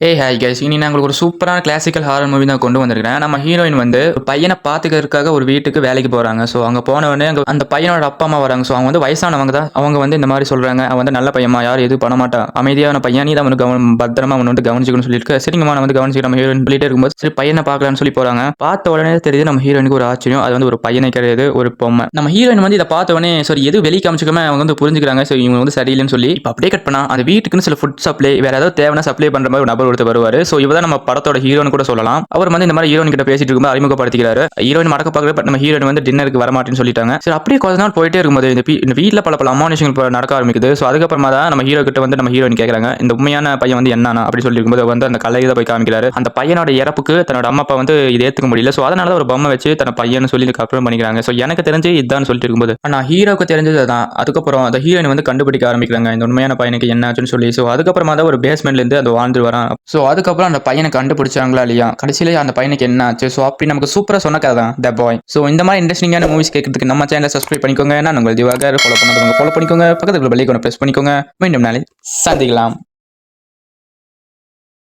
Hi guys, இனி நான் உங்களுக்கு ஒரு சூப்பரான கிளாசிக்கல் ஹாரர் மூவி தான் கொண்டு வந்திருக்கிறேன். நம்ம ஹீரோயின் வந்து ஒரு பையனை பாத்துக்கிறதுக்காக ஒரு வீட்டுக்கு வேலைக்கு போறாங்க. ஸோ அங்க போன உடனே அந்த பையனோட அப்பா அம்மா வராங்க. ஸோ அவங்க வந்து வயசானவங்க தான். அவங்க வந்து இந்த மாதிரி சொல்றாங்க, அவன் வந்து நல்ல பையமா, யாரும் எதுவும் பண்ண மாட்டான், அமைதியான பையன், நீ தான் அவனுக்கு பத்திரமா அவன் வந்து கவனிச்சுக்கணும்னு சொல்லிட்டு சரிங்கம்மா நான் வந்து கவனிச்சுக்க நம்ம ஹீரோயின் சொல்லிட்டே இருக்கும்போது சரி பையனை பார்க்கலான்னு சொல்லி போறாங்க. பார்த்த உடனே தெரியுது நம்ம ஹீரோயினுக்கு ஒரு ஆச்சரியம், அது வந்து ஒரு பையனை கிடையாது, ஒரு பொம்மை. நம்ம ஹீரோயின் வந்து இதை பார்த்த உடனே சரி எது வெளியே காமிச்சுக்காம அவங்க வந்து புரிஞ்சுக்கிறாங்க. ஸோ இவங்க வந்து சரியில்லைன்னு சொல்லி இப்போ அப்படியே கட் பண்ணா அந்த வீட்டுக்குன்னு சில ஃபுட் சப்ளை வேற ஏதாவது தேவையான சப்ளை பண்ற மாதிரி ஒரு நபர் ஒருத்தர் வருவாரு. ஸோ இவதான் நம்ம படத்தோட ஹீரோன்னு கூட சொல்லலாம். அவர் வந்து இந்த மாதிரி ஹீரோயின் கிட்ட பேசிட்டு இருக்கும்போது அறிமுகப்படுத்திக்கிறாரு. ஹீரோயின் மடக்க பார்க்கறது, பட் நம்ம ஹீரோயின் வந்து டின்னருக்கு வரமாட்டேன்னு சொல்லிட்டாங்க. சரி அப்படியே கொஞ்ச நாள் போயிட்டே இருக்கும்போது இந்த வீட்டில் பல அமானுஷங்கள் நடக்க ஆரம்பிக்குது. ஸோ அதுக்கப்புறமா தான் நம்ம ஹீரோ கிட்ட வந்து நம்ம ஹீரோயின் கேட்கறாங்க, இந்த உண்மையான பையன் வந்து என்னன்னா அப்படி சொல்லி இருக்கும்போது வந்து அந்த கலையை தான் போய் காமிக்கிறாரு. அந்த பையனோட இறப்புக்கு தன்னோட அம்மா அப்பா வந்து இதை ஏத்துக்க முடியல. ஸோ அதனால ஒரு பொம்மை வச்சு தன் பையன் சொல்லி கற்பனை பண்ணிக்கிறாங்க. ஸோ எனக்கு தெரிஞ்சு இதுதான் சொல்லிட்டு இருக்கும்போது நான் ஹீரோக்கு தெரிஞ்சது தான். அதுக்கப்புறம் அந்த ஹீரோயின் வந்து கண்டுபிடிக்க ஆரம்பிக்கிறாங்க இந்த உண்மையான பையனுக்கு என்ன ஆச்சுன்னு சொல்லி. ஸோ அதுக்கப்புறமா தான் ஒரு பேஸ்மெண்ட்ல இருந்து அது வாழ்ந்து வரான். ஸோ அதுக்கப்புறம் அந்த பையனை கண்டுபிடிச்சாங்களா இல்லையா, கடைசியில அந்த பையனுக்கு என்ன ஆச்சு. ஸோ அப்படி நமக்கு சூப்பரா சொன்ன கதை தான் த பாய். ஸோ இந்த மாதிரி இன்ட்ரெஸ்டிங்கான மூவிஸ் கேட்கறதுக்கு நம்ம சேனலை சப்ஸ்கிரைப் பண்ணிக்கோங்க. நான் உங்கள் திவாகர். ஃபாலோ பண்ணாதவங்க ஃபாலோ பண்ணிக்கோங்க. பக்கத்துல பெல் ஐகானை பிரஸ் பண்ணிக்கோங்க. மீண்டும் நாளை சந்திக்கலாம்.